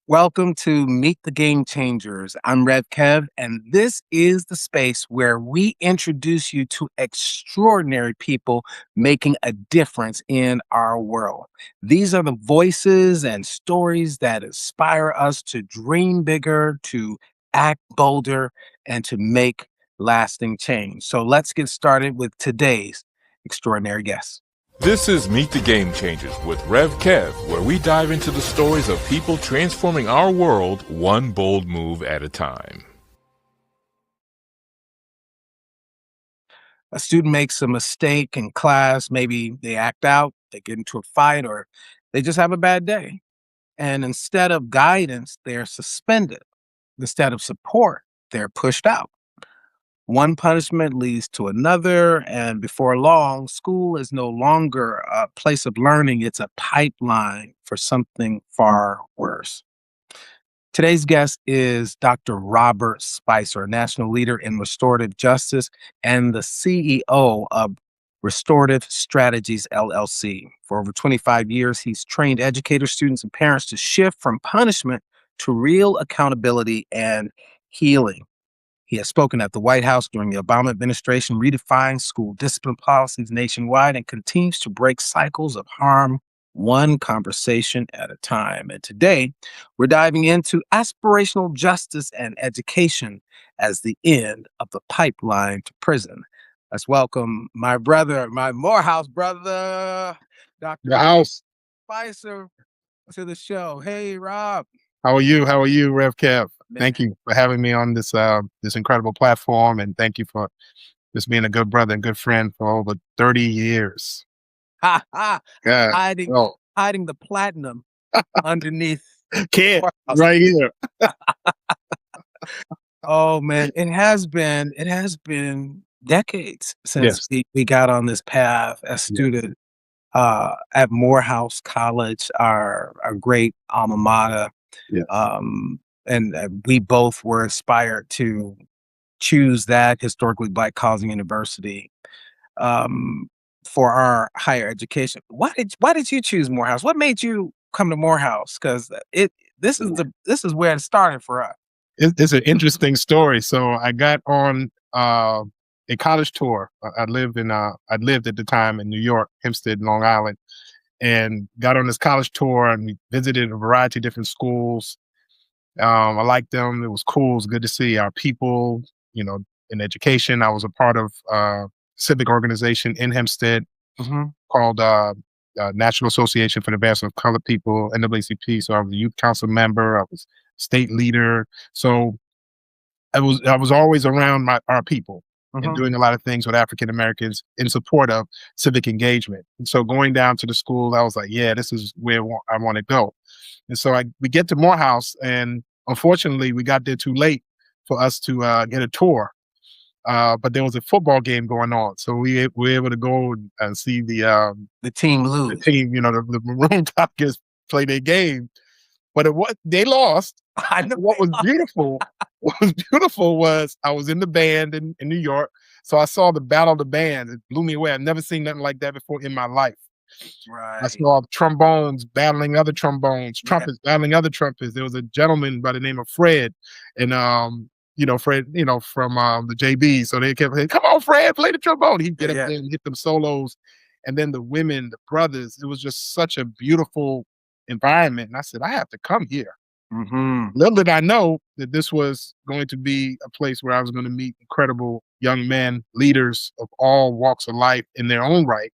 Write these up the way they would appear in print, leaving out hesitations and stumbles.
Welcome to Meet the Game Changers. I'm Rev Kev, and this is the space where we introduce you to extraordinary people making a difference in our world. These are the voices and stories that inspire us to dream bigger, to act bolder, and to make lasting change. So let's get started with today's extraordinary guest. This is Meet the Game Changers with Rev Kev, where we dive into the stories of people transforming our world one bold move at a time. A student makes a mistake in class, maybe they act out, they get into a fight, or they just have a bad day. And instead of guidance, they're suspended. Instead of support, they're pushed out. One punishment leads to another, and before long, school is no longer a place of learning, it's a pipeline for something far worse. Today's guest is Dr. Robert Spicer, a national leader in restorative justice and the CEO of Restorative Strategies, LLC. For over 25 years, he's trained educators, students, and parents to shift from punishment to real accountability and healing. He has spoken at the White House during the Obama administration, redefined school discipline policies nationwide, and continues to break cycles of harm one conversation at a time. And today, we're diving into aspirational justice and education as the end of the pipeline to prison. Let's welcome my brother, my Morehouse brother, The Dr. house. Spicer, to the show. Hey, Rob. How are you? How are you, Rev Kev? Man. Thank you for having me on this incredible platform, and thank you for just being a good brother and good friend for over 30 years. Ha ha. God, Hiding, oh, hiding the platinum underneath. kid, Morehouse. right here. Oh man, it has been decades since Yes, we got on this path as yes, student at Morehouse College, our great alma mater. yes, And we both were inspired to choose that historically Black college and university um, for our higher education. Why did you choose Morehouse? What made you come to Morehouse? Because this is where it started for us. It's an interesting story. So I got on a college tour. I lived at the time in New York, Hempstead, Long Island, and got on this college tour, and we visited a variety of different schools. I liked them. It was cool. It was good to see our people, in education. I was a part of civic organization in Hempstead Mhm. called National Association for the Advancement of Colored People, NAACP. So I was a youth council member. I was state leader. So I was always around our people and Mhm. doing a lot of things with African Americans in support of civic engagement. And so going down to the school, I was like, yeah, this is where I want to go. And so we get to Morehouse, and unfortunately, we got there too late for us to get a tour. But there was a football game going on, so we were able to go and see The team the lose. team, the Maroon Tigers play their game. But they lost. I know. What was beautiful, was I was in the band in New York, so I saw the battle of the bands. It blew me away. I've never seen nothing like that before in my life. I Right. saw trombones battling other trombones, Yeah. trumpets battling other trumpets. There was a gentleman by the name of Fred, and Fred, from the JB. So they kept saying, "Come on, Fred, play the trombone." He'd Yeah. get up Yeah. there and hit them solos, and then the women, the brothers. It was just such a beautiful environment, and I said, "I have to come here." Mhm. Little did I know that this was going to be a place where I was going to meet incredible young men, leaders of all walks of life in their own right,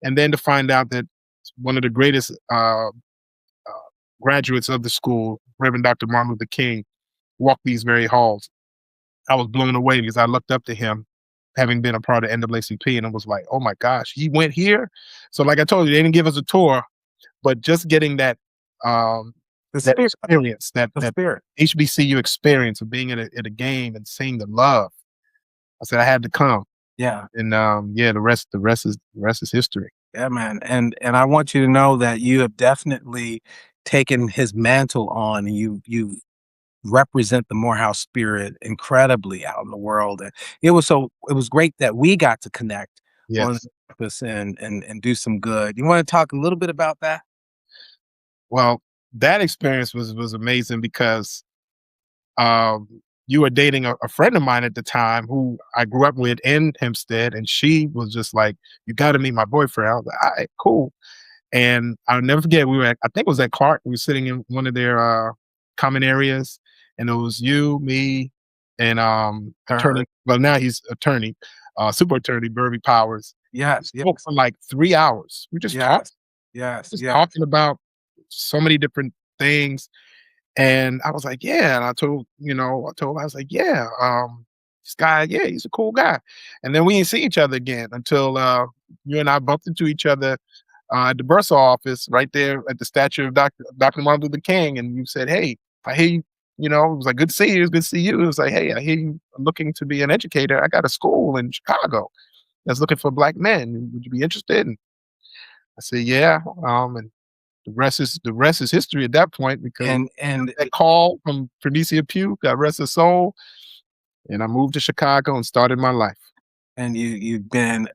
and then to find out that one of the greatest graduates of the school, Reverend Dr. Martin Luther King, walked these very halls. I was blown away because I looked up to him, having been a part of NAACP, and it was like, oh my gosh, he went here. So, like I told you, they didn't give us a tour, but just getting um, The that spirit. experience, that The that spirit. HBCU experience of being at a game and seeing the love. I said I had to come, Yeah. and yeah, the rest is history. Yeah, man. And I want you to know that you have definitely taken his mantle on, and you represent the Morehouse spirit incredibly out in the world. And it was great that we got to connect on Yes. campus and do some good. You want to talk a little bit about that? Well, that experience was amazing because um, you were dating a friend of mine at the time who I grew up with in Hempstead, and she was just like, "You got to meet my boyfriend." I was like, "All right, cool." And I'll never forget, we were at, I think it was at Clark. We were sitting in one of their common areas, and it was you, me, and Her. attorney. Well, now he's attorney, super attorney Burby Powers. We Yes, spoke yes, for like 3 hours. We yes, yes, just yes. talking about so many different things. And I was like, yeah. And I told her, I was like, yeah, this guy, yeah, he's a cool guy. And then we didn't see each other again until you and I bumped into each other at the bursar office right there at the statue of Dr. Martin Luther King. And you said, hey, I hear you, it was like, good to see you. It was good to see you. It was like, hey, I hear you looking to be an educator. I got a school in Chicago that's looking for black men. Would you be interested? And I said, yeah. And the rest is history at that point because And that call from Prenicia Pugh, God rest her soul, and I moved to Chicago and started my life. you've been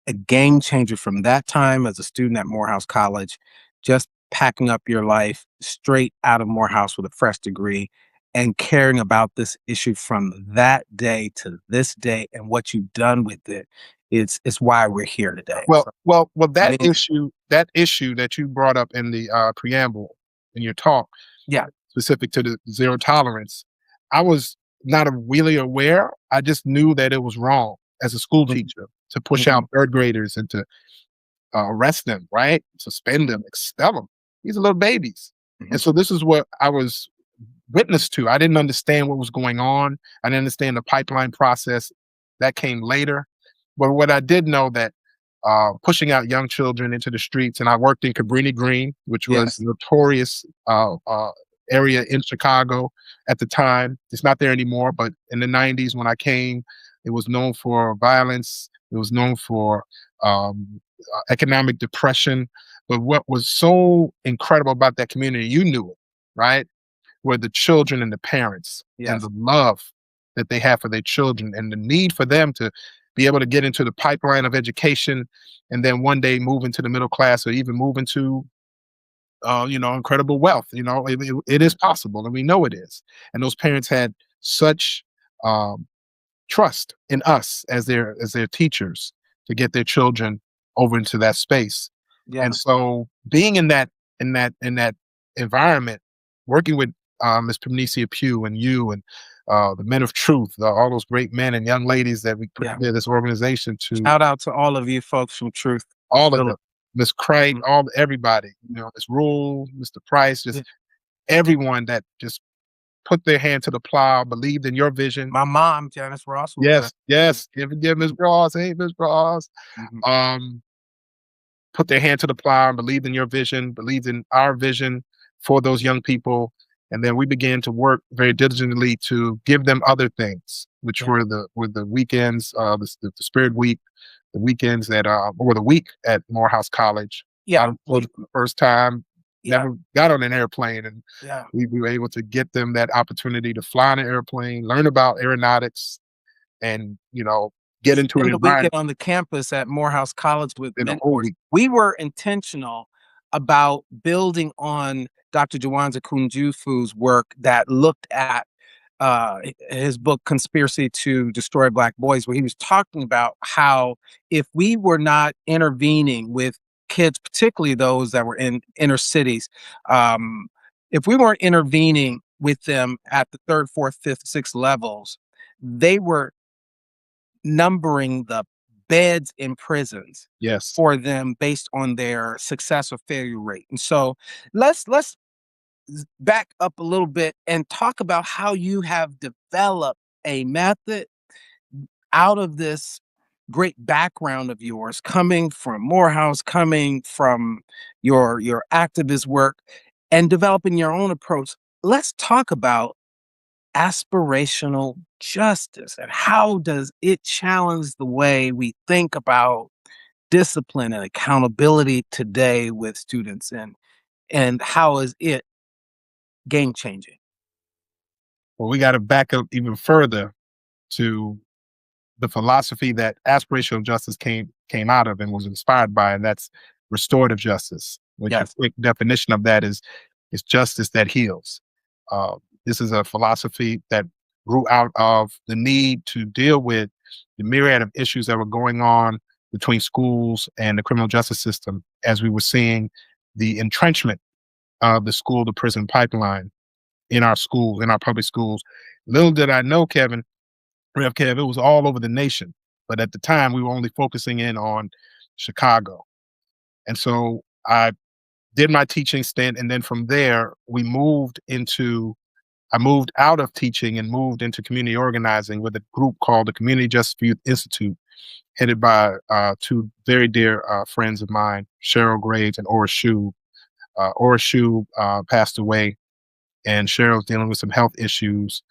a game changer from that time as a student at Morehouse College, just packing up your life straight out of Morehouse with a fresh degree and caring about this issue from that day to this day and what you've done with it. It's why we're here today. Well, So well, well. That amazing. issue that you brought up in the preamble in your talk, Yeah. specific to the zero tolerance, I was not really aware. I just knew that it was wrong as a school Mhm, teacher to push mhm, out third graders and to arrest them, right? Suspend them, expel them. These are little babies. mhm. And so this is what I was witness to. I didn't understand what was going on. I didn't understand the pipeline process that came later. But what I did know that pushing out young children into the streets, and I worked in Cabrini Green, which was Yes. a notorious area in Chicago at the time. It's not there anymore, but in the 90s when I came, it was known for violence. It was known for economic depression. But what was so incredible about that community, you knew it, right? Were the children and the parents and Yes. the love that they have for their children and the need for them to be able to get into the pipeline of education and then one day move into the middle class or even move into incredible wealth. It is possible and we know it is. And those parents had such um, trust in us as their teachers to get their children over into that space. And Yes. so being in that environment, working with Miss Prenicia Pugh and you and the Men of Truth, all those great men and young ladies that we put Yeah. together this organization to Shout out to all of you folks from Truth. all of them. Philip. Miss Cright, Mhm. everybody, Miss Rule, Mr. Price, Yeah. just everyone that just put their hand to the plow, believed in your vision. My mom, Janice Ross, was Yes, yes. Give Miss Ross, hey Miss Ross. mhm. Um, put their hand to the plow and believed in your vision, believed in our vision for those young people. And then we began to work very diligently to give them other things, which Yeah. were the weekends, the Spirit Week, the weekends that or the week at Morehouse College. Yeah. I was the first time, Yeah. never got on an airplane, and Yeah. we were able to get them that opportunity to fly on an airplane, learn about aeronautics, and get into an Spend the weekend environment on the campus at Morehouse College with in a whole mentors. week. We were intentional about building on Dr. Jawanza Kunjufu's work that looked at his book Conspiracy to Destroy Black Boys, where he was talking about how if we were not intervening with kids, particularly those that were in inner cities, um, if we weren't intervening with them at the third, fourth, fifth, sixth levels, they were numbering the beds in prisons Yes. for them based on their success or failure rate. And so let's back up a little bit and talk about how you have developed a method out of this great background of yours, coming from Morehouse, coming from your activist work and developing your own approach. Let's talk about aspirational justice and how does it challenge the way we think about discipline and accountability today with students, and how is it game changing? Well, we got to back up even further to the philosophy that aspirational justice came out of and was inspired by, and that's restorative justice. which a Yes. quick definition of that is justice that heals. Uh, this is a philosophy that grew out of the need to deal with the myriad of issues that were going on between schools and the criminal justice system as we were seeing the entrenchment of the school to prison pipeline in our schools, in our public schools. Little did I know, Rev Kev, it was all over the nation. But at the time, we were only focusing in on Chicago. And so I did my teaching stint. And then from there, I moved out of teaching and moved into community organizing with a group called the Community Justice Youth Institute, headed by two very dear friends of mine, Cheryl Graves and Ora Shue. Ora Shue passed away, and Cheryl's dealing with some health issues.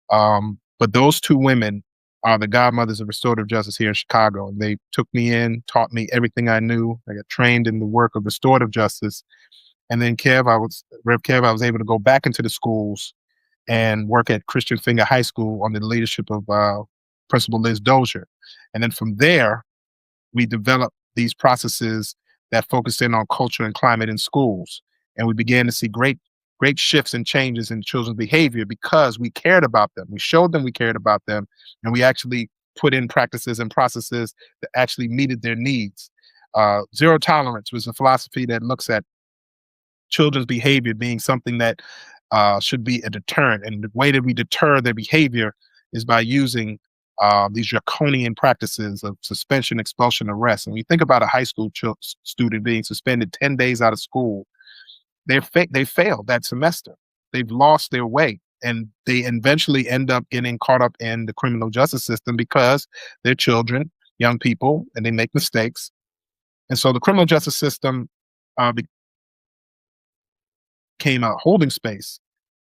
But those two women are the godmothers of restorative justice here in Chicago. And they took me in, taught me everything I knew. I got trained in the work of restorative justice. And then Rev Kev, I was able to go back into the schools and work at Christian Finger High School under the leadership of Principal Liz Dozier. And then from there, we developed these processes that focused in on culture and climate in schools. And we began to see great shifts and changes in children's behavior because we cared about them. We showed them we cared about them, and we actually put in practices and processes that actually meted their needs. Zero tolerance was a philosophy that looks at children's behavior being something that should be a deterrent. And the way that we deter their behavior is by using these draconian practices of suspension, expulsion, arrest. And when you think about a high school student being suspended 10 days out of school, they failed that semester. They've lost their way. And they eventually end up getting caught up in the criminal justice system because they're children, young people, and they make mistakes. And so the criminal justice system became a holding space.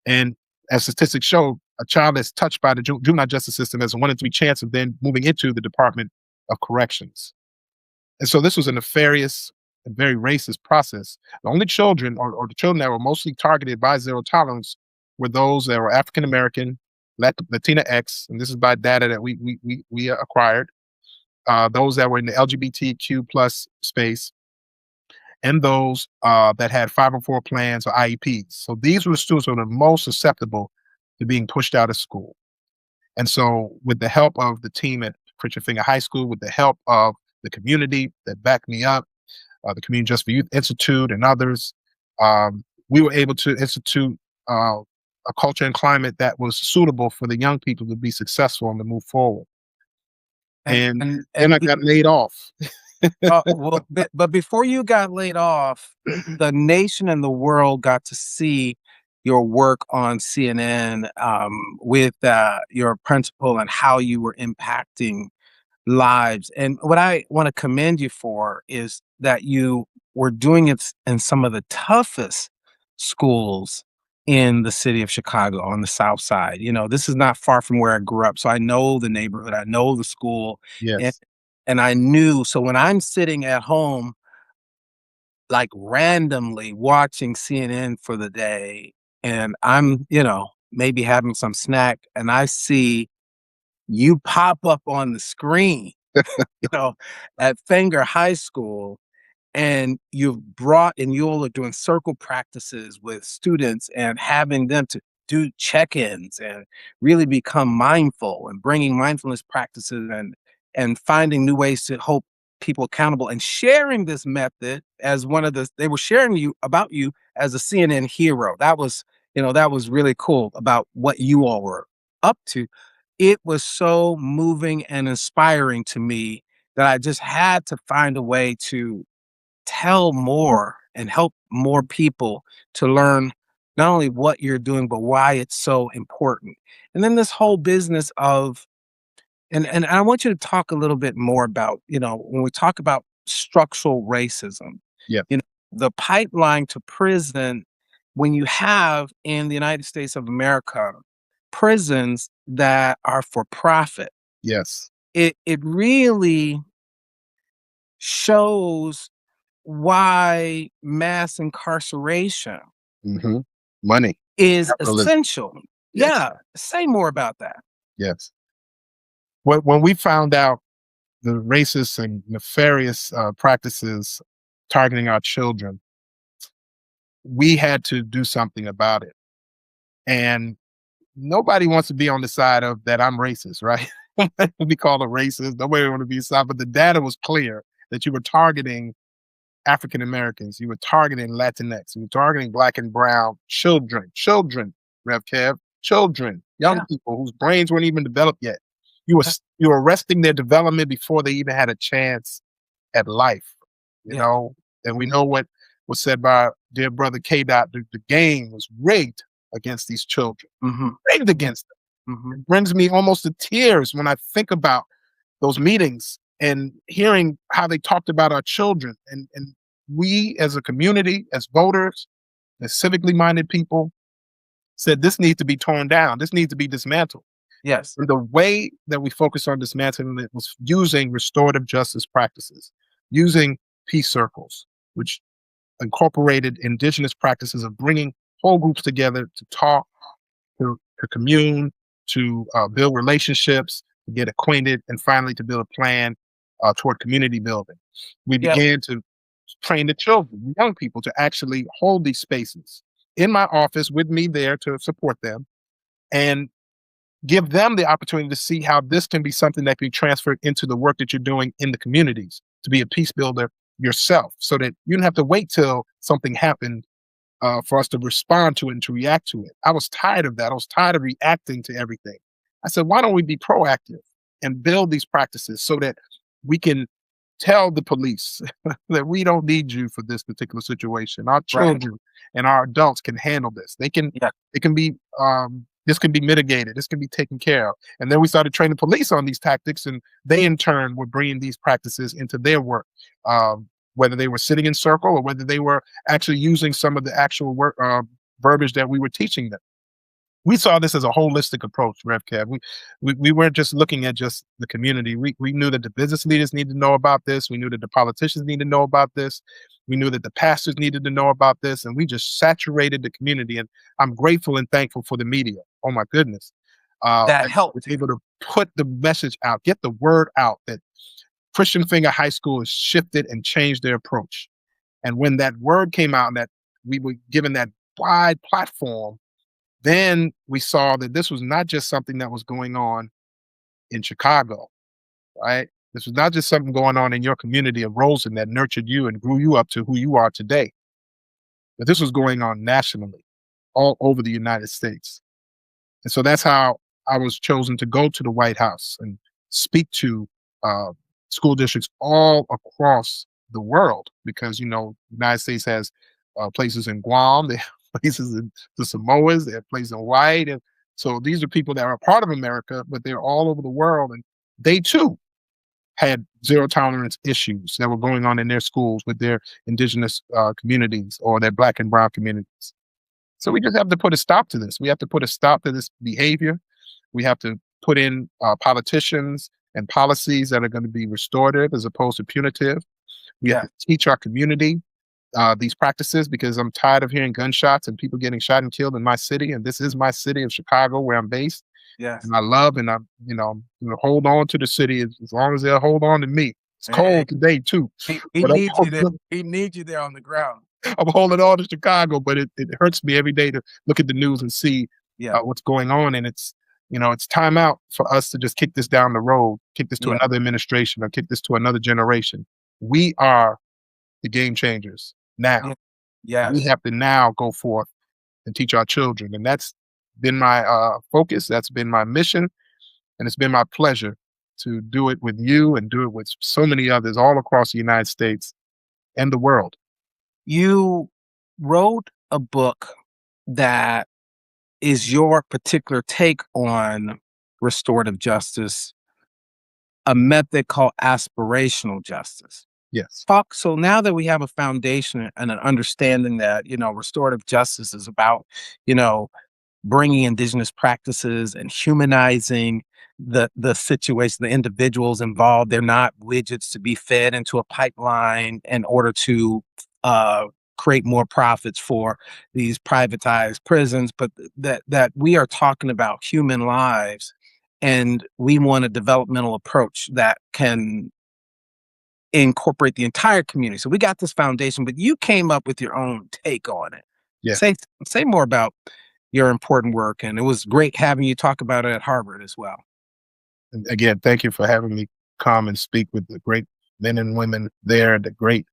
And as statistics show, a child that's touched by the juvenile justice system has a 1 in 3 chance of then moving into the Department of Corrections. And so this was a nefarious and very racist process. The only children, or the children that were mostly targeted by zero tolerance, were those that were African American, Latina X, and this is by data that we acquired. Those that were in the LGBTQ plus space, and those that had 504 plans or IEPs. So these were the students who were the most susceptible to being pushed out of school. And so, with the help of the team at Christian Finger High School, with the help of the community that backed me up, the Community Justice for Youth Institute and others, we were able to institute a culture and climate that was suitable for the young people to be successful and to move forward. And And and then and I got laid off. well, but before you got laid off, the nation and the world got to see your work on CNN, with your principal and how you were impacting lives. And what I want to commend you for is that you were doing it in some of the toughest schools in the city of Chicago on the South Side. This is not far from where I grew up. So I know the neighborhood, I know the school. And, Yes. and I knew. So when I'm sitting at home, like randomly watching CNN for the day, and I'm, maybe having some snack, and I see you pop up on the screen, you know, at Fenger High School, and you all are doing circle practices with students and having them to do check-ins and really become mindful and bringing mindfulness practices and finding new ways to hold people accountable and sharing this method as they were sharing about you as a CNN hero. That was really cool about what you all were up to. It was so moving and inspiring to me that I just had to find a way to tell more and help more people to learn not only what you're doing, but why it's so important. And then this whole business of, and I want you to talk a little bit more about, when we talk about structural racism, Yeah. the pipeline to prison, when you have in the United States of America prisons that are for profit, Yes. it really shows why mass incarceration Hmm. Money. is Capitalism. essential. Yes. Yeah, say more about that. Yes. When we found out the racist and nefarious practices targeting our children, we had to do something about it. And nobody wants to be on the side of that I'm racist, right? Be called a racist. Nobody want to be side, but the data was clear that you were targeting African Americans, you were targeting Latinx, you were targeting Black and Brown children, Rev Kev, children, young Yeah. people whose brains weren't even developed yet. You were arresting their development before they even had a chance at life, you Yeah. know. And we know what was said by our dear brother K. Dot. The game was rigged against these children, Hmm. rigged against them. Hmm. It brings me almost to tears when I think about those meetings and hearing how they talked about our children. And we as a community, as voters, as civically minded people, said this needs to be torn down. This needs to be dismantled. Yes. And the way that we focused on dismantling it was using restorative justice practices, using peace circles, which incorporated indigenous practices of bringing whole groups together to talk, to commune, to build relationships, to get acquainted, and finally to build a plan toward community building. We Yeah. began to train the children, the young people, to actually hold these spaces in my office with me there to support them and give them the opportunity to see how this can be something that can be transferred into the work that you're doing in the communities, to be a peace builder yourself, so that you don't have to wait till something happened for us to respond to it and to react to it. I was tired of that. I was tired of reacting to everything. I said, why don't we be proactive and build these practices so that we can tell the police that we don't need you for this particular situation. Our Right. children and our adults can handle this. They can, Yeah. it can be, this can be mitigated. This can be taken care of. And then we started training police on these tactics, and they in turn were bringing these practices into their work. Whether they were sitting in circle or whether they were actually using some of the actual work verbiage that we were teaching them. We saw this as a holistic approach, RevCab. We weren't just looking at just the community. We knew that the business leaders needed to know about this. We knew that the politicians needed to know about this. We knew that the pastors needed to know about this, and we just saturated the community. And I'm grateful and thankful for the media. Oh my goodness, That was helped. able to put the message out, get the word out that Christian Finger High School has shifted and changed their approach. And when that word came out, and that we were given that wide platform, then we saw that this was not just something that was going on in Chicago, right? This was not just something going on in your community of Rosen that nurtured you and grew you up to who you are today, but this was going on nationally, all over the United States. And so that's how I was chosen to go to the White House and speak to uh, school districts all across the world, because the United States has places in Guam, they have places in the Samoas, they have places in Hawaii. And so these are people that are a part of America, but they're all over the world, and they too had zero tolerance issues that were going on in their schools with their indigenous communities or their Black and Brown communities. So we just have to put a stop to this. We have to put a stop to this behavior. We have to put in politicians and policies that are going to be restorative as opposed to punitive. We have Yeah. to teach our community these practices, because I'm tired of hearing gunshots and people getting shot and killed in my city. And this is my city of Chicago, where I'm based. Yes. And I love, and I'm going to hold on to the city as long as they'll hold on to me. It's Hey, cold today too, he but I'm needs you there. He needs you there on the ground. I'm holding on to Chicago, but it hurts me every day to look at the news and see Yeah. what's going on. And it's time out for us to just kick this down the road, kick this to Yeah. another administration, or kick this to another generation. We are the game changers now. Yeah. We Yes. have to now go forth and teach our children. And that's been my focus. That's been my mission. And it's been my pleasure to do it with you and do it with so many others all across the United States and the world. You wrote a book that is your particular take on restorative justice, a method called aspirational justice. Yes. Talk. So now that we have a foundation and an understanding that, restorative justice is about, you know, bringing indigenous practices and humanizing the situation, the individuals involved. They're not widgets to be fed into a pipeline in order to uh, create more profits for these privatized prisons, but that we are talking about human lives, and we want a developmental approach that can incorporate the entire community. So we got this foundation, but you came up with your own take on it. Yeah. Say say more about your important work, and it was great having you talk about it at Harvard as well. And again, thank you for having me come and speak with the great men and women there, the great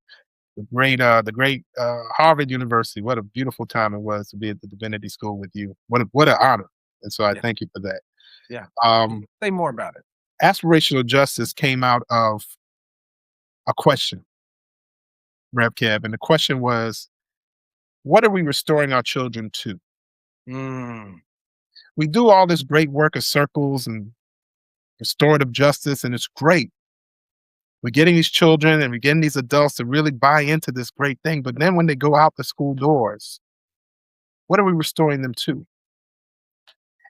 Harvard University. What a beautiful time it was to be at the Divinity School with you. What an honor. And so I Yeah, thank you for that. yeah. Um, Say more about it. Aspirational justice came out of a question, Rev Kev, and the question was, what are we restoring our children to? Mm, We do all this great work of circles and restorative justice, and it's great. We're getting these children and we're getting these adults to really buy into this great thing. But then when they go out the school doors, what are we restoring them to?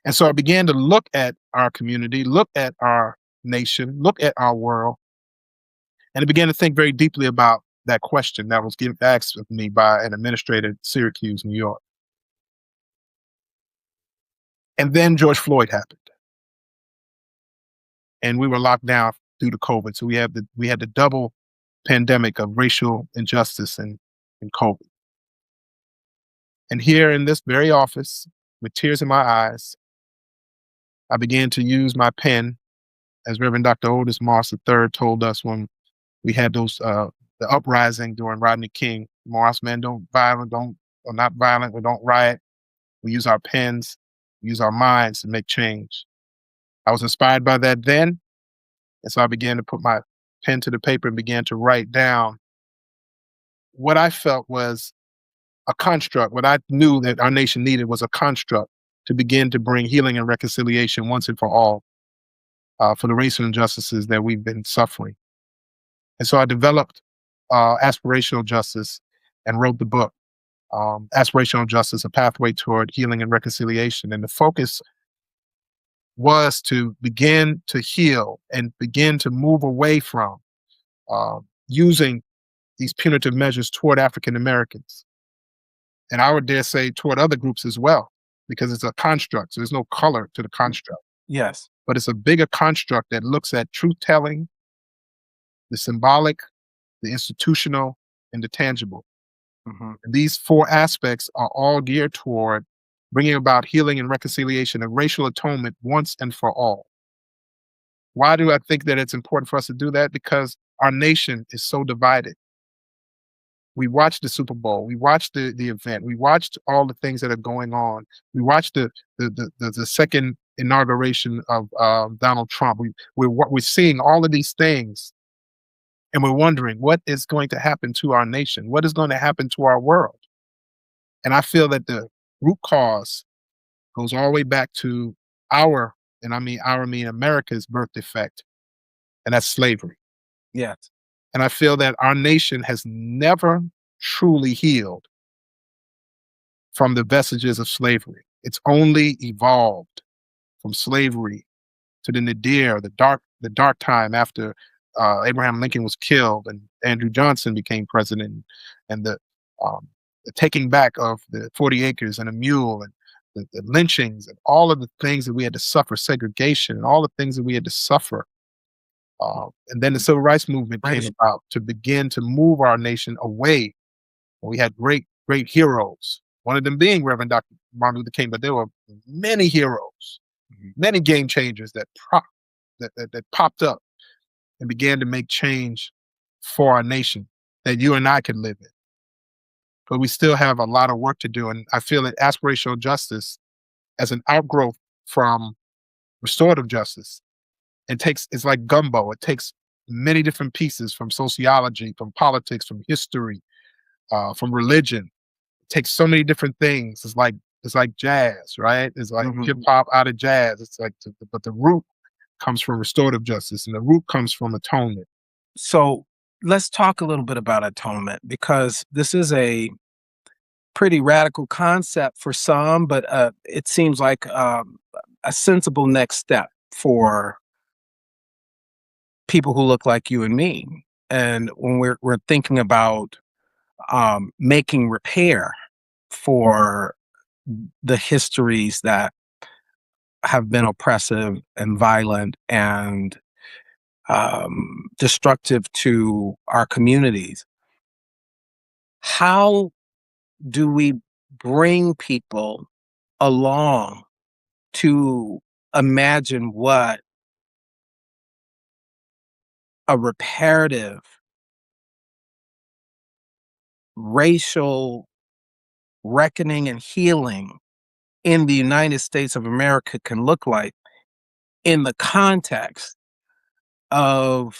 And so I began to look at our community, look at our nation, look at our world, and I began to think very deeply about that question that was asked of me by an administrator at Syracuse, New York. And then George Floyd happened, and we were locked down due to COVID. So we had the double pandemic of racial injustice and COVID. And here in this very office, with tears in my eyes, I began to use my pen, as Reverend Dr. Otis Moss III told us when we had the uprising during Rodney King. Moss, man, or not violent, we don't riot. We use our pens, we use our minds to make change. I was inspired by that then, and so I began to put my pen to the paper and began to write down what I felt was a construct. What I knew that our nation needed was a construct to begin to bring healing and reconciliation once and for all for the racial injustices that we've been suffering. And so I developed Aspirational Justice and wrote the book, Aspirational Justice, A Pathway Toward Healing and Reconciliation. And the focus was to begin to heal and begin to move away from using these punitive measures toward African Americans. And I would dare say toward other groups as well, because it's a construct. So there's no color to the construct, yes. but it's a bigger construct that looks at truth telling, the symbolic, the institutional, and the tangible. Hmm. And these four aspects are all geared toward bringing about healing and reconciliation and racial atonement once and for all. Why do I think that it's important for us to do that? Because our nation is so divided. We watched the Super Bowl. We watched the event. We watched all the things that are going on. We watched the second inauguration of Donald Trump. We're seeing all of these things, and we're wondering what is going to happen to our nation. What is going to happen to our world? And I feel that the root cause goes all the way back to I mean America's birth defect, and that's slavery. Yes. And I feel that our nation has never truly healed from the vestiges of slavery. It's only evolved from slavery to the nadir, the dark time after Abraham Lincoln was killed and Andrew Johnson became president, and the taking back of the 40 acres and a mule, and the lynchings and all of the things that we had to suffer, segregation and all the things that we had to suffer. And then the civil rights movement came Right. about to begin to move our nation away. We had great heroes, one of them being Reverend Dr. Martin Luther King, but there were many heroes, Mhm. many game changers that popped up and began to make change for our nation that you and I could live in. But we still have a lot of work to do. And I feel that aspirational justice, as an outgrowth from restorative justice, it's like gumbo. It takes many different pieces from sociology, from politics, from history, from religion. It takes so many different things. It's like jazz, right? It's like Mhm. hip hop out of jazz. It's like, but the root comes from restorative justice, and the root comes from atonement. So let's talk a little bit about atonement, because this is a pretty radical concept for some, but it seems like a sensible next step for people who look like you and me. And when we're thinking about making repair for the histories that have been oppressive and violent and destructive to our communities, how do we bring people along to imagine what a reparative racial reckoning and healing in the United States of America can look like in the context of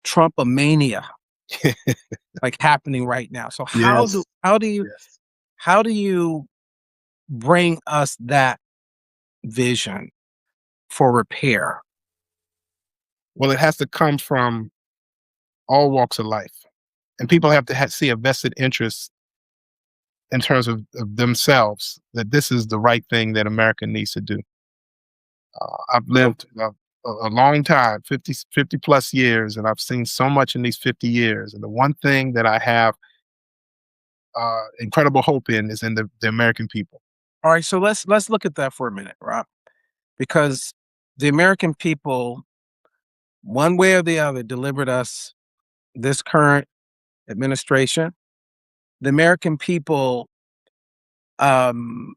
Trumpomania, like happening right now. So Yes. Yes. how do you bring us that vision for repair? Well, it has to come from all walks of life, and people have to see a vested interest in terms of themselves that this is the right thing that America needs to do. I've lived a long time, 50 plus years, and I've seen so much in these 50 years. And the one thing that I have incredible hope in is in the American people. All right, so let's look at that for a minute, Rob, because the American people, one way or the other, delivered us this current administration. The American people, um,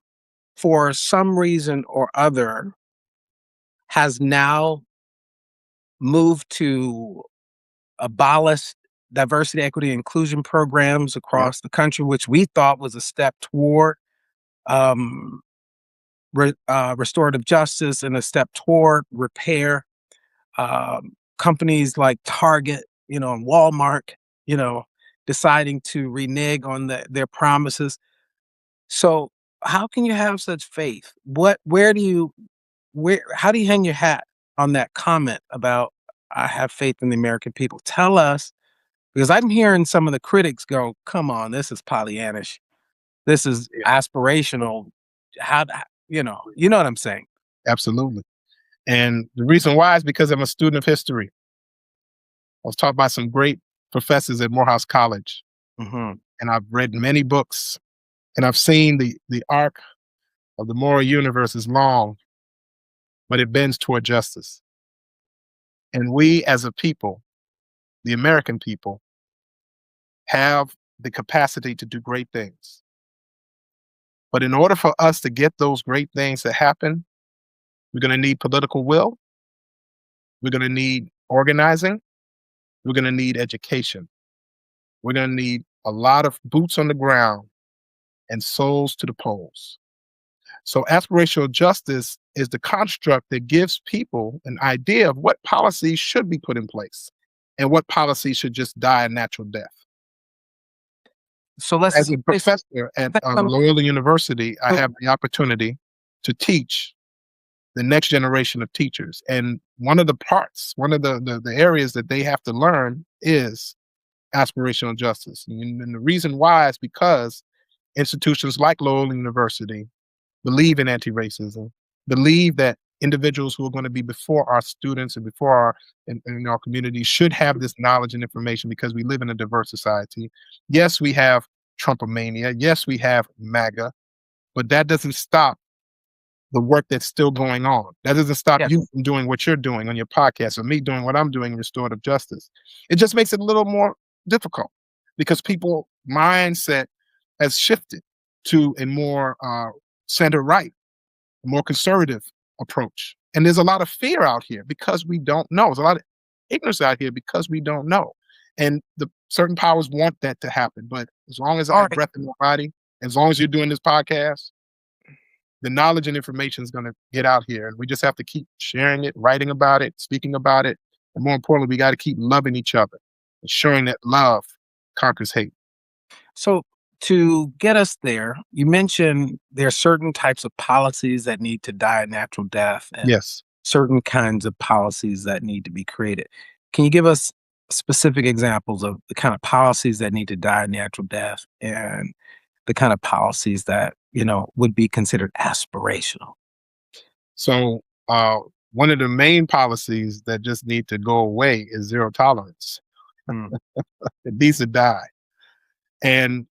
for some reason or other, has now moved to abolish diversity, equity, inclusion programs Yep. across the country, which we thought was a step toward um, restorative justice and a step toward repair. Companies like Target, and Walmart, you know, deciding to renege on their promises. So, how can you have such faith? How do you hang your hat on that comment about I have faith in the American people? Tell us, because I'm hearing some of the critics go, "Come on, this is Pollyannish. This is Yeah, aspirational." How, you know what I'm saying? absolutely. And the reason why is because I'm a student of history. I was taught by some great professors at Morehouse College, Hmm. and I've read many books, and I've seen the arc of the moral universe is long, but it bends toward justice. And we as a people, the American people, have the capacity to do great things. But in order for us to get those great things to happen, we're going to need political will. We're going to need organizing. We're going to need education. We're going to need a lot of boots on the ground and souls to the polls. So, aspirational justice is the construct that gives people an idea of what policies should be put in place and what policies should just die a natural death. So As let's a professor at Loyola University, I have the opportunity to teach the next generation of teachers. And one of the parts, one of the areas that they have to learn is aspirational justice. And the reason why is because institutions like Loyola University believe in anti-racism, believe that individuals who are going to be before our students and before in our community should have this knowledge and information because we live in a diverse society. Yes, we have Trumpomania. Yes, we have MAGA, but that doesn't stop the work that's still going on. That doesn't stop yeah. you from doing what you're doing on your podcast or me doing what I'm doing in restorative justice. It just makes it a little more difficult because people mindset has shifted to a more center right, a more conservative approach. And there's a lot of fear out here because we don't know. There's a lot of ignorance out here because we don't know. And the certain powers want that to happen. But as long as I All have right. breath in my body, as long as you're doing this podcast, the knowledge and information is going to get out here. And we just have to keep sharing it, writing about it, speaking about it. And more importantly, we got to keep loving each other, ensuring that love conquers hate. So to get us there, you mentioned there are certain types of policies that need to die a natural death and Yes. certain kinds of policies that need to be created. Can you give us specific examples of the kind of policies that need to die a natural death and the kind of policies that, would be considered aspirational? So, one of the main policies that just need to go away is zero tolerance. Mm, It needs to die. And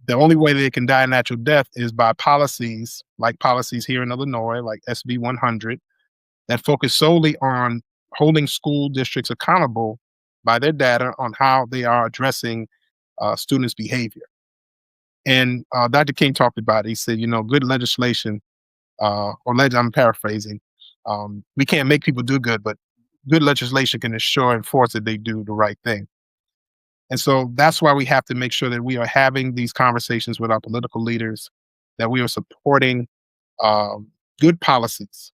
the only way that it can die a natural death is by policies like policies here in Illinois, like SB 100, that focus solely on holding school districts accountable by their data on how they are addressing students' behavior. And Dr. King talked about it. He said, good legislation, I'm paraphrasing. We can't make people do good, but good legislation can ensure and force that they do the right thing. And so that's why we have to make sure that we are having these conversations with our political leaders, that we are supporting um, good policies.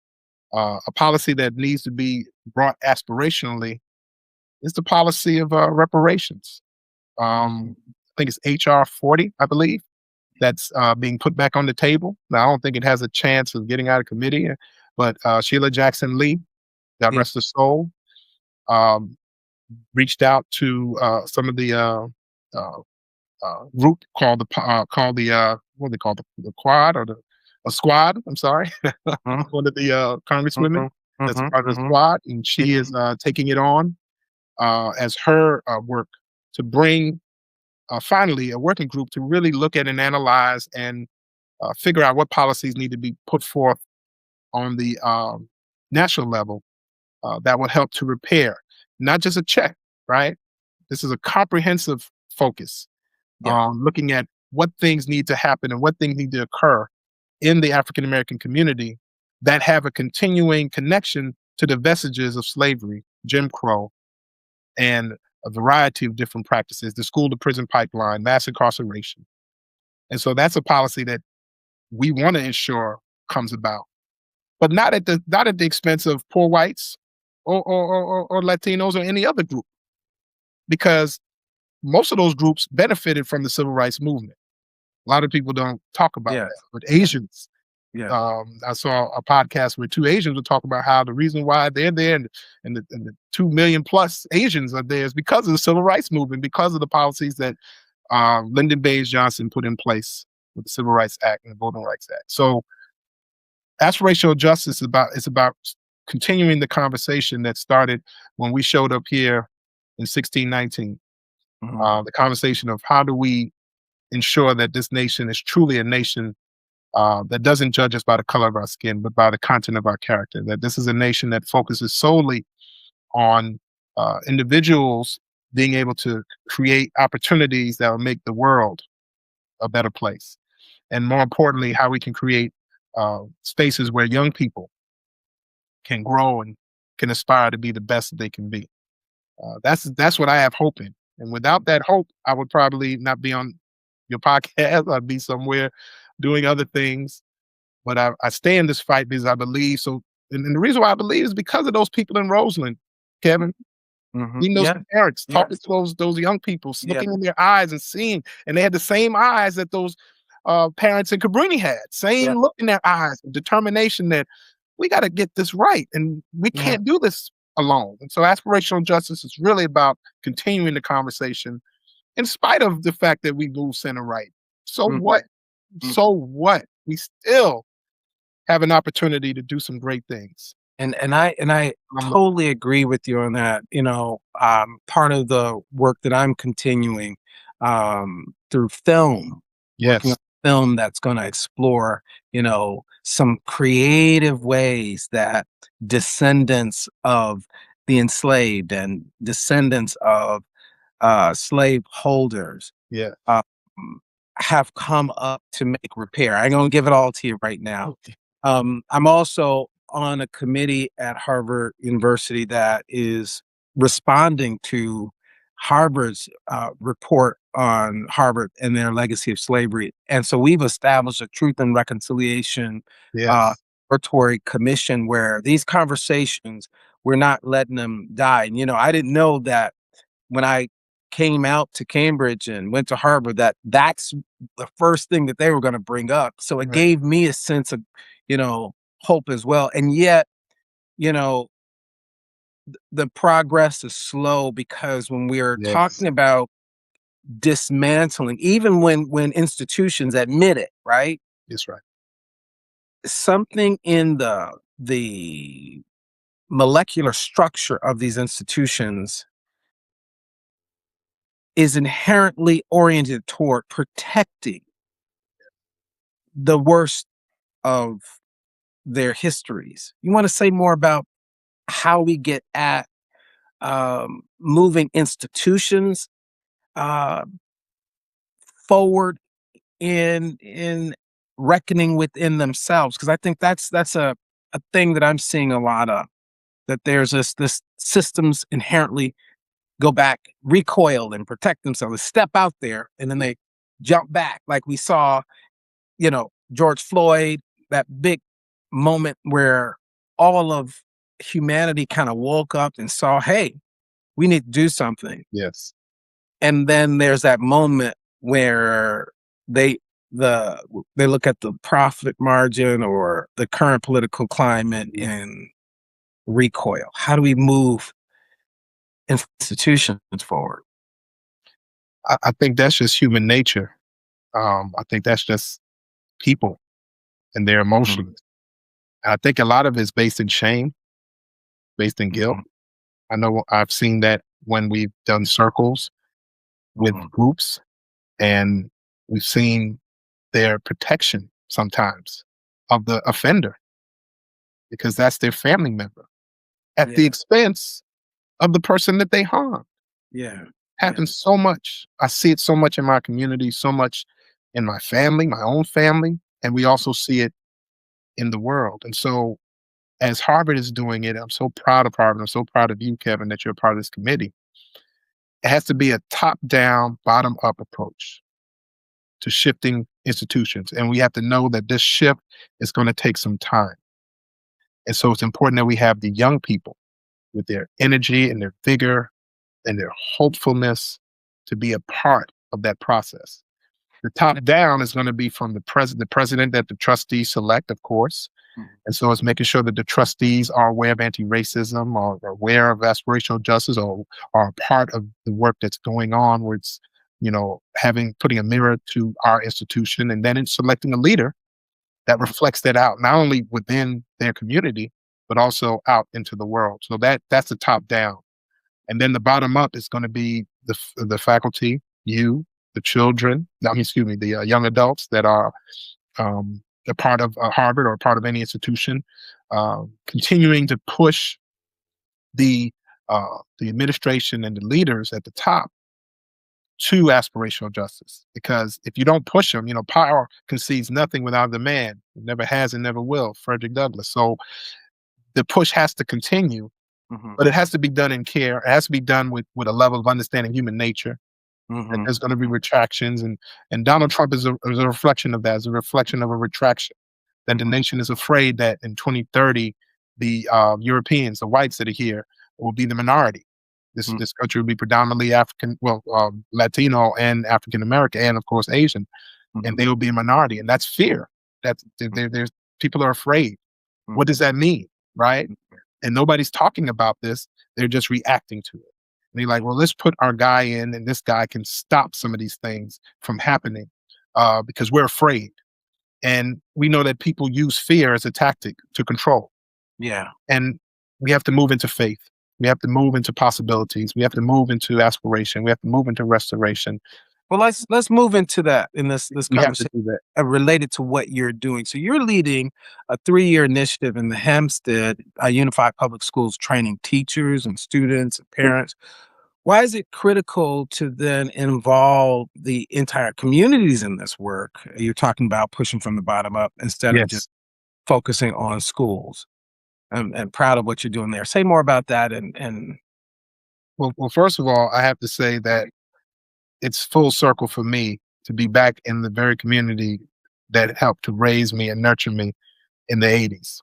A policy that needs to be brought aspirationally is the policy of reparations. I think it's HR 40, I believe, that's being put back on the table. Now, I don't think it has a chance of getting out of committee, but Sheila Jackson Lee, God Yeah. rest her soul, um, reached out to some of the uh, group called the what do they call the quad or the a squad. I'm sorry, Mhm, one of the congresswomen mhm, that's mhm, part of the mhm. squad, and she is taking it on as her work to bring finally a working group to really look at and analyze and figure out what policies need to be put forth on the national level that would help to repair, not just a check, right? This is a comprehensive focus Yeah. looking at what things need to happen and what things need to occur in the African American community that have a continuing connection to the vestiges of slavery, Jim Crow, and a variety of different practices, the school to prison pipeline, mass incarceration. And so that's a policy that we want to ensure comes about, but not at the expense of poor whites or Latinos or any other group, because most of those groups benefited from the civil rights movement. A lot of people don't talk about Yes. that, but Yeah. Asians, Yes. I saw a podcast where two Asians would talk about how the reason why they're there and the 2 million plus Asians are there is because of the civil rights movement, because of the policies that Lyndon Baines Johnson put in place with the Civil Rights Act and the Voting Rights Act. So aspirational justice is about continuing the conversation that started when we showed up here in 1619. Mhm. The conversation of how do we ensure that this nation is truly a nation that doesn't judge us by the color of our skin, but by the content of our character. That this is a nation that focuses solely on individuals being able to create opportunities that will make the world a better place. And more importantly, how we can create spaces where young people can grow and can aspire to be the best that they can be. That's what I have hope in. And without that hope, I would probably not be on your podcast. I'd be somewhere doing other things. But I stay in this fight because I believe so. And the reason why I believe is because of those people in Roseland, Kevin. Mhm. Seeing those Yes. parents talking Yes. to those young people, Yeah. looking in their eyes and seeing, and they had the same eyes that those parents in Cabrini had. Yeah. Same look in their eyes, determination that we got to get this right, and we Yeah. can't do this alone. And so, aspirational justice is really about continuing the conversation, in spite of the fact that we move center right. So Mhm. what? Mhm. So what? We still have an opportunity to do some great things. And I Um, totally agree with you on that. Part of the work that I'm continuing through film, working on yes, film that's going to explore, some creative ways that descendants of the enslaved and descendants of slave holders yeah. um, have come up to make repair. I ain't gonna give it all to you right now. Okay. I'm also on a committee at Harvard University that is responding to Harvard's report on Harvard and their legacy of slavery. And so we've established a Truth and Reconciliation Yes, Oratory Commission where these conversations, we're not letting them die. And, I didn't know that when I came out to Cambridge and went to Harvard that that's the first thing that they were gonna bring up. So it right. gave me a sense of, you know, hope as well. And yet, you know, the progress is slow because when we're Yes, talking about dismantling, even when institutions admit it, right? that's right. Something in the molecular structure of these institutions is inherently oriented toward protecting the worst of their histories. You want to say more about how we get at moving institutions uh, forward in reckoning within themselves, because I think that's a thing that I'm seeing a lot of, that there's this systems inherently go back, recoil, and protect themselves. They step out there and then they jump back, like we saw, George Floyd, that big moment where all of humanity kind of woke up and saw, hey, we need to do something. Yes. And then there's that moment where they the they look at the profit margin or the current political climate and recoil. How do we move institutions forward? I think that's just human nature. I think that's just people and their Mhm, emotions. And I think a lot of it is based in shame, based in guilt. mhm, I know I've seen that when we've done circles with mhm. groups, and we've seen their protection sometimes of the offender because that's their family member at the Yeah, expense of the person that they harm. yeah, yeah. Happens so much. I see it so much in my community, so much in my family, my own family, and we also see it in the world. And so, as Harvard is doing it, I'm so proud of Harvard. I'm so proud of you, Kevin, that you're a part of this committee. It has to be a top down, bottom up approach to shifting institutions. And we have to know that this shift is going to take some time. And so, it's important that we have the young people with their energy and their vigor and their hopefulness to be a part of that process. The top down is going to be from the president that the trustees select, of course. Mhm. And so it's making sure that the trustees are aware of anti-racism or aware of aspirational justice or are a part of the work that's going on where it's, putting a mirror to our institution and then in selecting a leader that Mhm. reflects that out, not only within their community, but also out into the world. So that's the top down. And then the bottom up is going to be the faculty, you, the children, I mean, excuse me, the young adults that are a part of Harvard or a part of any institution, continuing to push the the administration and the leaders at the top to aspirational justice. Because if you don't push them, power concedes nothing without the man. It never has and never will. Frederick Douglass. So the push has to continue, Mhm, but it has to be done in care. It has to be done with a level of understanding human nature. That mhm, there's going to be mhm, retractions, and Donald Trump is a reflection of that. Is a reflection of a retraction. That the mhm, nation is afraid that in 2030, the Europeans, the whites that are here, will be the minority. mhm, This country will be predominantly African, well, Latino and African American, and of course Asian, and mhm, they will be a minority, and that's fear. That's there's people are afraid. mhm, What does that mean, right? mhm. And nobody's talking about this. They're just reacting to it. And they're like, well, let's put our guy in, and this guy can stop some of these things from happening because we're afraid. And we know that people use fear as a tactic to control. Yeah. And we have to move into faith. We have to move into possibilities. We have to move into aspiration. We have to move into restoration. Well, let's move into that in this We have to conversation, do that. related to what you're doing. So you're leading a 3-year initiative in the Hempstead Unified Public Schools, training teachers and students and parents. Why is it critical to then involve the entire communities in this work? You're talking about pushing from the bottom up instead of just Yes. focusing on schools. And proud of what you're doing there. Say more about that and Well, first of all, I have to say that it's full circle for me to be back in the very community that helped to raise me and nurture me in the 80s.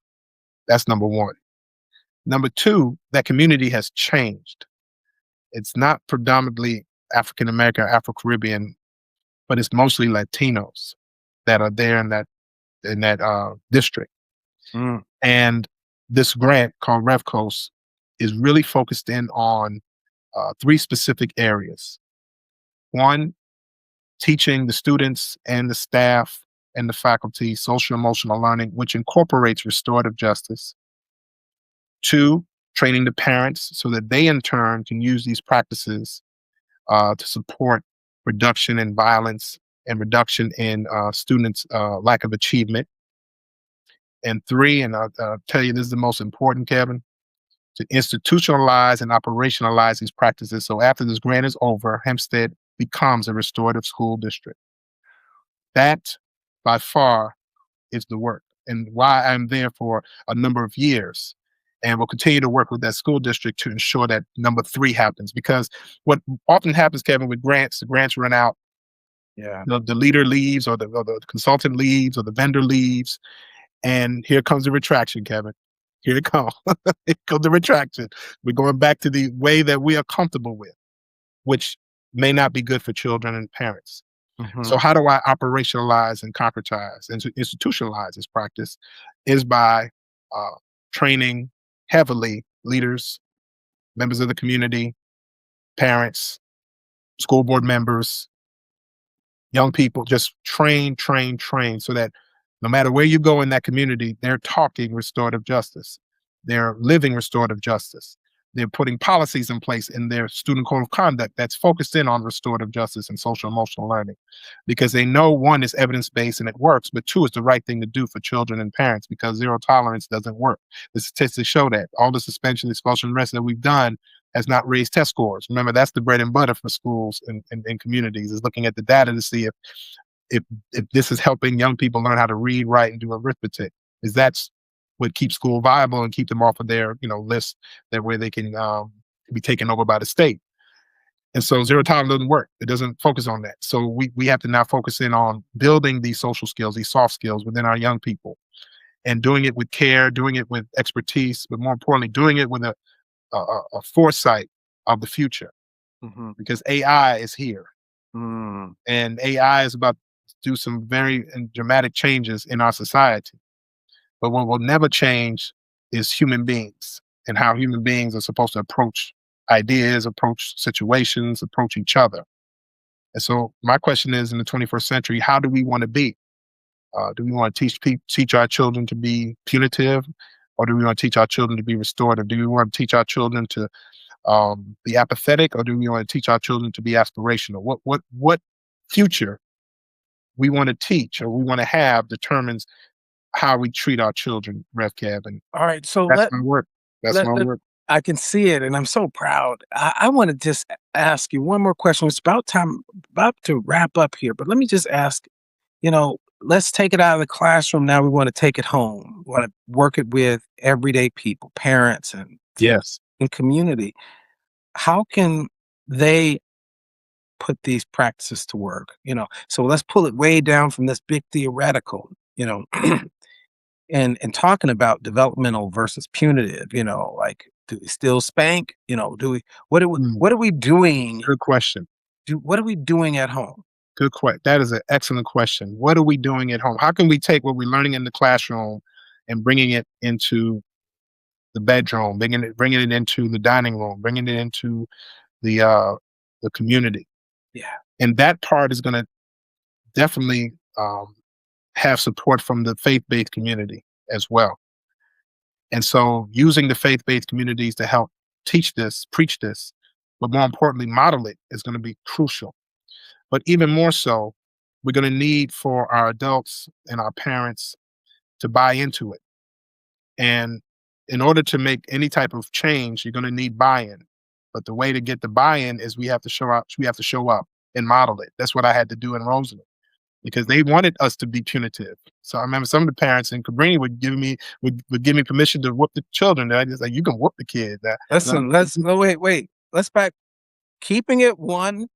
That's number one. Number two, that community has changed. It's not predominantly African American or Afro Caribbean, but it's mostly Latinos that are there in that district. mm, And this grant called RevCos is really focused in on three specific areas. One, teaching the students and the staff and the faculty social emotional learning, which incorporates restorative justice. Two, training the parents so that they in turn can use these practices to support reduction in violence and reduction in students' lack of achievement. And three, and I'll tell you this is the most important, Kevin, to institutionalize and operationalize these practices. So after this grant is over, Hempstead becomes a restorative school district. That by far is the work and why I'm there for a number of years. And we'll continue to work with that school district to ensure that number three happens. Because what often happens, Kevin, with grants, the grants run out, Yeah. the leader leaves or the consultant leaves or the vendor leaves. And here comes the retraction, Kevin. Here it comes. Here comes the retraction. We're going back to the way that we are comfortable with, which may not be good for children and parents. So Mhm. how do I operationalize and concretize and to institutionalize this practice is by uh, training heavily leaders, members of the community, parents, school board members, young people, just train so that no matter where you go in that community, they're talking restorative justice. They're living restorative justice. They're putting policies in place in their student code of conduct that's focused in on restorative justice and social emotional learning because they know one is evidence based and it works, but two is the right thing to do for children and parents because zero tolerance doesn't work. The statistics show that all the suspension, expulsion, and arrest that we've done has not raised test scores. Remember, that's the bread and butter for schools and communities is looking at the data to see if if this is helping young people learn how to read, write, and do arithmetic. Is that's what keeps school viable and keep them off of their list that where they can be taken over by the state. And so zero tolerance doesn't work. It doesn't focus on that. So we have to now focus in on building these social skills, these soft skills within our young people, and doing it with care, doing it with expertise, but more importantly, doing it with a foresight of the future Mhm. because AI is here Mm. and AI is about to do some very dramatic changes in our society. But what will never change is human beings and how human beings are supposed to approach ideas, approach situations, approach each other. And so my question is in the 21st century, how do we want to be? Do we want to teach our children to be punitive, or do we want to teach our children to be restorative? Do we want to teach our children to be apathetic, or do we want to teach our children to be aspirational? What future we want to teach or we want to have determines how we treat our children, Rev Kev, and All right, so that's my work. That's my let work. I can see it, and I'm so proud. I wanna just ask you one more question. It's about to wrap up here, but let me just ask, let's take it out of the classroom now, we wanna take it home. We wanna work it with everyday people, parents Yes. and community. How can they put these practices to work? So let's pull it way down from this big theoretical, and talking about developmental versus punitive, like do we still spank? Do we Mm, what are we doing? good question. What are we doing at home? Good question. That is an excellent question. What are we doing at home? How can we take what we're learning in the classroom and bringing it into the bedroom, bringing it into the dining room, bringing it into the uh, the community? Yeah. And that part is going to definitely have support from the faith-based community as well. And so, using the faith-based communities to help teach this, preach this, but more importantly, model it is going to be crucial. But even more so, we're going to need for our adults and our parents to buy into it. And in order to make any type of change, you're going to need buy-in. But the way to get the buy-in is we have to show up. We have to show up and model it. That's what I had to do in Roseland because they wanted us to be punitive. So I remember some of the parents in Cabrini would give me permission to whoop the children. And I just like you can whoop the kid. Listen, let's no wait. Let's back keeping it 1,000,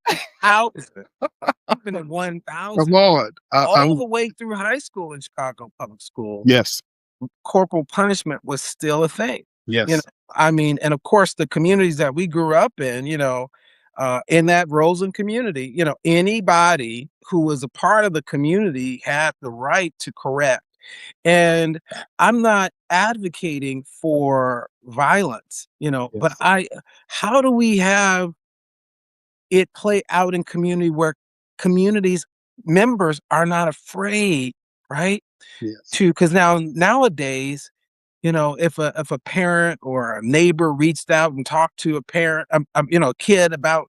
keeping it Come 1,000 on. all the way through high school in Chicago Public School. Yes. Corporal punishment was still a thing. You know, Yes. I mean, and of course, the communities that we grew up in that Roseland community, anybody who was a part of the community had the right to correct. And I'm not advocating for violence, but Yes. how do we have it play out in community where communities members are not afraid, right? Yes. Because nowadays, if a parent or a neighbor reached out and talked to a parent, a kid about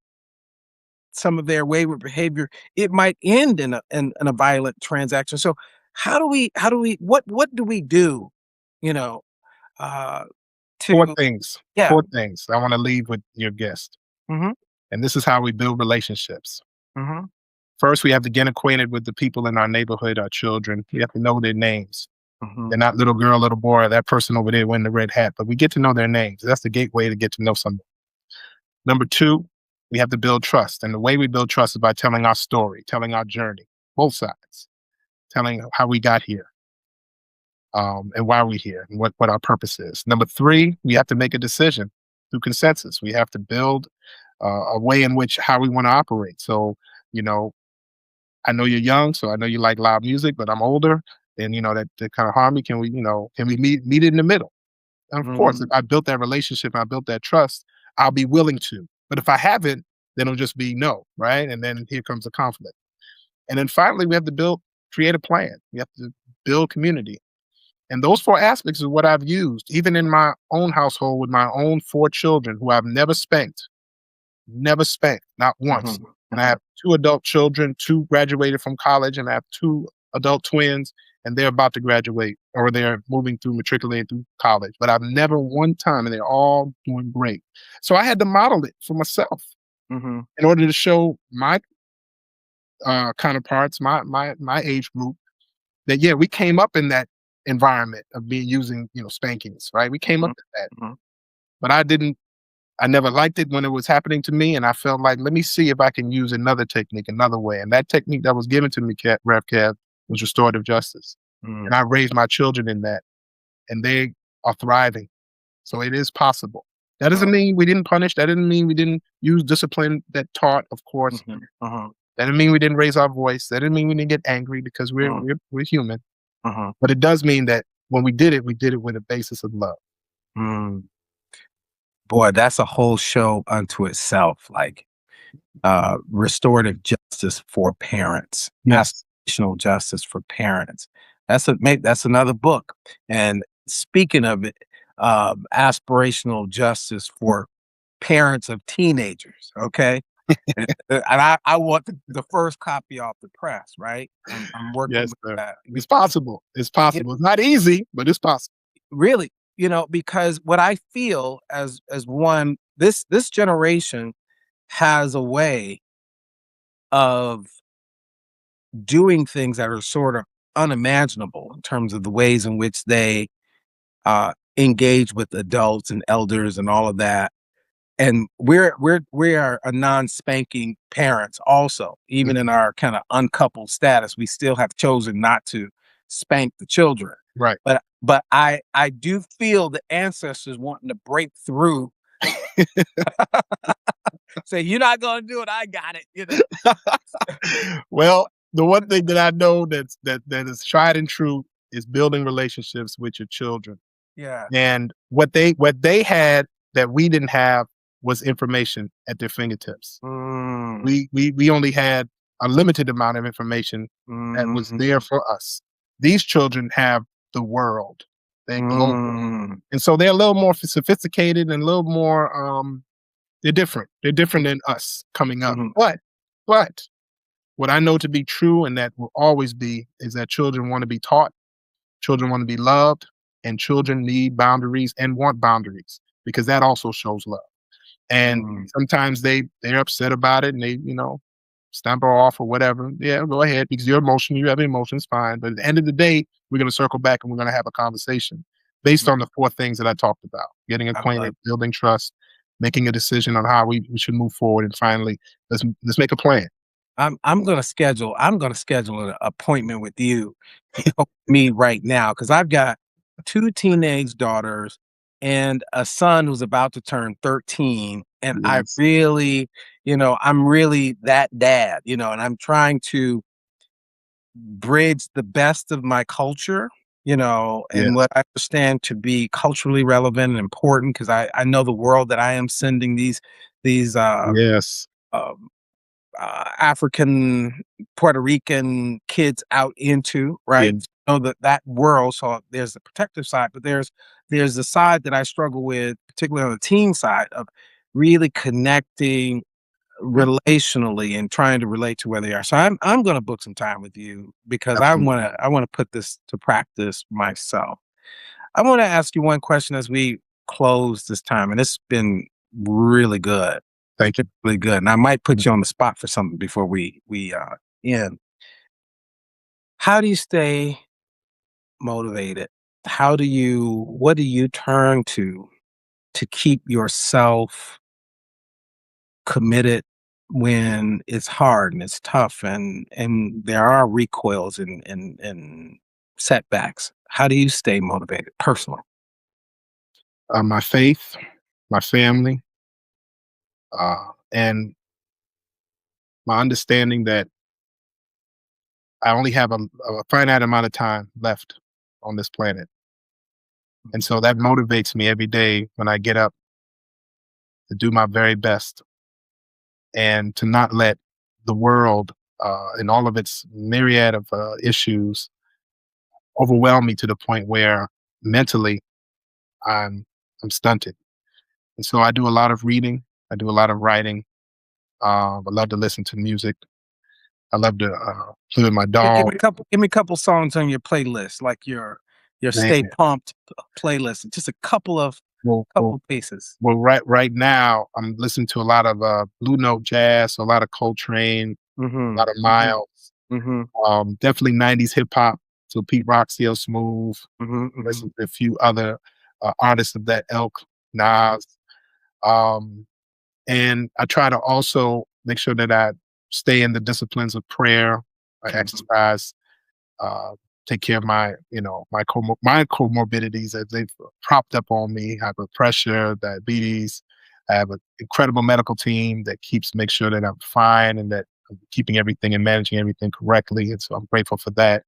some of their wayward behavior, it might end in a violent transaction. So what do we do, you know, uh, Four to things. yeah. Four things I want to leave with your guest. Mhm, And this is how we build relationships. mhm, First, we have to get acquainted with the people in our neighborhood, our children. We have to know their names. They're not little girl, little boy, or that person over there wearing the red hat, but we get to know their names. That's the gateway to get to know someone. Number two, we have to build trust. And the way we build trust is by telling our story, telling our journey, both sides, telling how we got here, and why we're here and what our purpose is. Number three, we have to make a decision through consensus. We have to build a way in which how we want to operate. So, you know, I know you're young, so I know you like loud music, but I'm older, and that kind of harmony. Can we, can we meet it in the middle? And of course, if I built that relationship, I built that trust, I'll be willing to. But if I haven't, then it'll just be no, right? And then here comes the conflict. And then finally, we have to create a plan. We have to build community. And those four aspects is what I've used, even in my own household with my own four children who I've never spanked, not once. And I have two adult children, two graduated from college, and I have two adult twins, and they're about to graduate or they're moving through matriculating through college. But I've never one time, and they're all doing great. So I had to model it for myself in order to show my counterparts, my age group, that yeah, we came up in that environment of being using spankings, right? We came up with that, but I never liked it when it was happening to me, and I felt like, let me see if I can use another technique, another way. And that technique that was given to me, Rev Kev, was restorative justice. And I raised my children in that, and they are thriving. So it is possible. That doesn't mean we didn't punish. That didn't mean we didn't use discipline that taught, of course. That didn't mean we didn't raise our voice. That didn't mean we didn't get angry because we're human. But it does mean that when we did it with a basis of love. Boy, that's a whole show unto itself. Like restorative justice for parents, Yes. aspirational justice for parents. That's another book. And speaking of it, aspirational justice for parents of teenagers. Okay, and I want the first copy off the press. Right, I'm working Yes, with sir. that. It's possible. It's possible. It's not easy, but it's possible. Really, because what I feel as one, this generation has a way of doing things that are sort of unimaginable in terms of the ways in which they engage with adults and elders and all of that. And we are a non-spanking parents also, even in our kind of uncoupled status. We still have chosen not to spank the children. Right. But I do feel the ancestors wanting to break through. Say, you're not gonna do it, I got it. Well, the one thing that I know that is tried and true is building relationships with your children. Yeah. And what they had that we didn't have was information at their fingertips. We only had a limited amount of information that was there for us. These children have the world. They're global. And so they're a little more sophisticated and a little more they're different. They're different than us coming up. But what I know to be true and that will always be is that children want to be taught, children want to be loved, and children need boundaries and want boundaries because that also shows love. And sometimes they're upset about it and they, stamp her off or whatever. Yeah, go ahead because you're emotional. You have emotions, fine. But at the end of the day, we're going to circle back and we're going to have a conversation based on the four things that I talked about: getting acquainted, building trust, making a decision on how we should move forward, and finally, let's make a plan. I'm gonna schedule an appointment with you to help me right now because I've got two teenage daughters and a son who's about to turn 13. And I Yes. really, I'm really that dad, and I'm trying to bridge the best of my culture, and Yes. what I understand to be culturally relevant and important because I know the world that I am sending these Yes. um, African, Puerto Rican kids out into, Yeah. right? So that world. So there's the protective side, but there's the side that I struggle with, particularly on the teen side of really connecting relationally and trying to relate to where they are. So I'm going to book some time with you because Absolutely. I want to put this to practice myself. I want to ask you one question as we close this time, and it's been really good. Thank you. Really good. And I might put you on the spot for something before we in. How do you stay motivated? What do you turn to keep yourself committed when it's hard and it's tough and there are recoils and setbacks? How do you stay motivated personally? My faith, my family, and my understanding that I only have a finite amount of time left on this planet. And so that motivates me every day when I get up to do my very best and to not let the world and all of its myriad of issues overwhelm me to the point where mentally I'm I'm stunted. And so I do a lot of reading. I do a lot of writing. I love to listen to music. I love to play with my Give dog. me a couple songs on your playlist, like your Man, Stay Pumped playlist. Just a well, well, couple pieces. well, right now I'm listening to a lot of Blue Note jazz, a lot of Coltrane, a Mhm. lot of Miles, Mhm. definitely '90s hip hop. So Pete Rock, CL Smooth. Mhm. Mhm. Listen to a few other artists of that ilk, Nas. Um, and I try to also make sure that I stay in the disciplines of prayer, I Mhm. exercise, uh, take care of my, my comorbidities as they've propped up on me. I have a pressure, diabetes. I have an incredible medical team that keeps make sure that I'm fine and that I'm keeping everything and managing everything correctly. And so I'm grateful for that.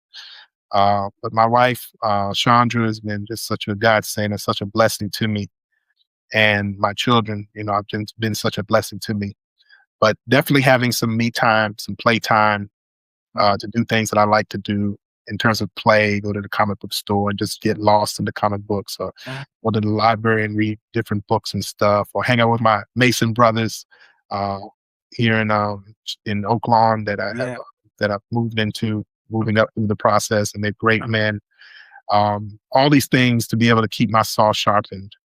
But my wife, Chandra, has been just such a godsend and such a blessing to me. And my children, have been such a blessing to me. But definitely having some me time, some play time, Mhm. to do things that I like to do in terms of play, go to the comic book store and just get lost in the comic books, or Ah, go to the library and read different books and stuff, or hang out with my Mason brothers uh, here in Oak Lawn yeah. that I've moving up through the process, and they're great men. All these things to be able to keep my saw sharpened,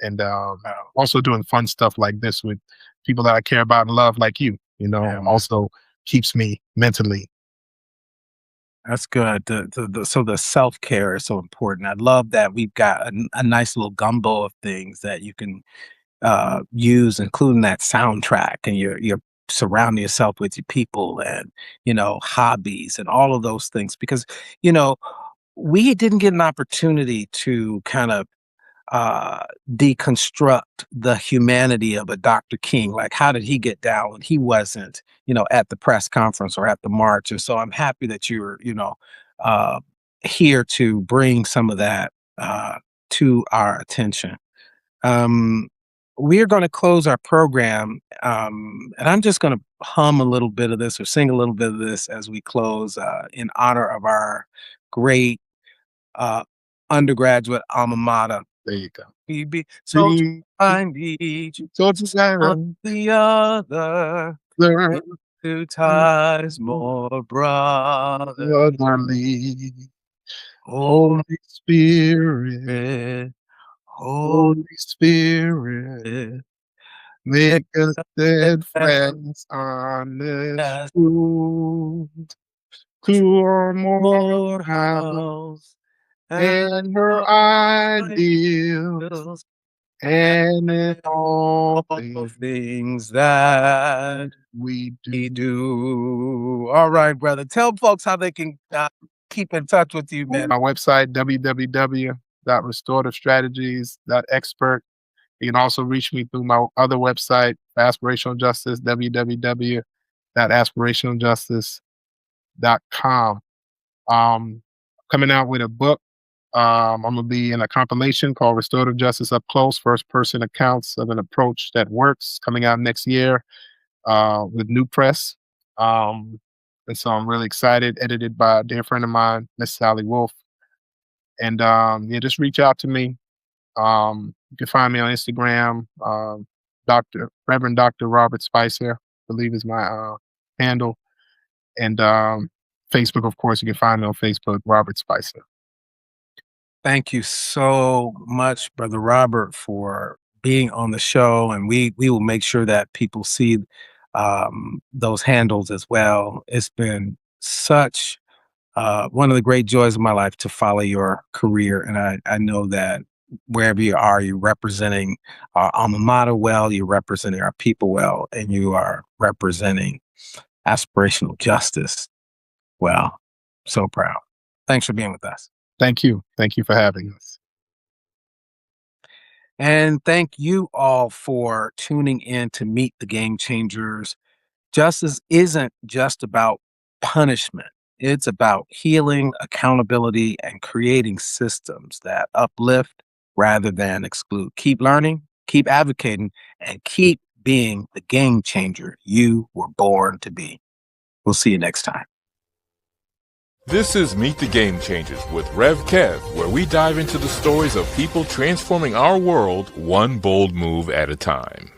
and Wow. also doing fun stuff like this with people that I care about and love, like you. Yeah, man. Also keeps me mentally. That's good. So the self care is so important. I love that we've got a nice little gumbo of things that you can use, including that soundtrack, and you're surrounding yourself with your people and hobbies and all of those things because you know we didn't get an opportunity to kind of uh, deconstruct the humanity of a Dr. King. Like, how did he get down when he wasn't, at the press conference or at the march? And so I'm happy that you're, uh, here to bring some of that to our attention. Um, we're going to close our program, and I'm just going to hum a little bit of this or sing a little bit of this as we close in honor of our great uh, undergraduate alma mater. There you go. We be soldier Be find each so together, on the other, learn two ties more brother. brotherly. Holy Holy Spirit, Spirit, Holy Holy Spirit, Spirit, make make us us steadfast on this as truth. To our more moral house and and her ideals, ideals and in and all all things things that we we do. do. All right, brother. Tell folks how they can keep in touch with you, man. My website, www.restorativestrategies.expert. You can also reach me through my other website, Aspirational Justice, www.aspirationaljustice.com. Um, Coming out with a book. I'm gonna be in a compilation called Restorative Justice Up Close, first person accounts of an approach that works, coming out next year with New Press. Um, and so I'm really excited, edited by a dear friend of mine, Miss Sally Wolf. And yeah, just reach out to me. You can find me on Instagram, Dr. Reverend Dr. Robert Spicer, I believe is my handle. And Facebook, of course, you can find me on Facebook, Robert Spicer. Thank you so much, Brother Robert, for being on the show. And we will make sure that people see those handles as well. It's been such one of the great joys of my life to follow your career. And I know that wherever you are, you're representing our alma mater well, you're representing our people well, and you are representing aspirational justice well. So proud. Thanks for being with us. Thank you. Thank you for having us. And thank you all for tuning in to Meet the Game Changers. Justice isn't just about punishment, it's about healing, accountability, and creating systems that uplift rather than exclude. Keep learning, keep advocating, and keep being the game changer you were born to be. We'll see you next time. This is Meet the Game Changers with Rev Kev, where we dive into the stories of people transforming our world one bold move at a time.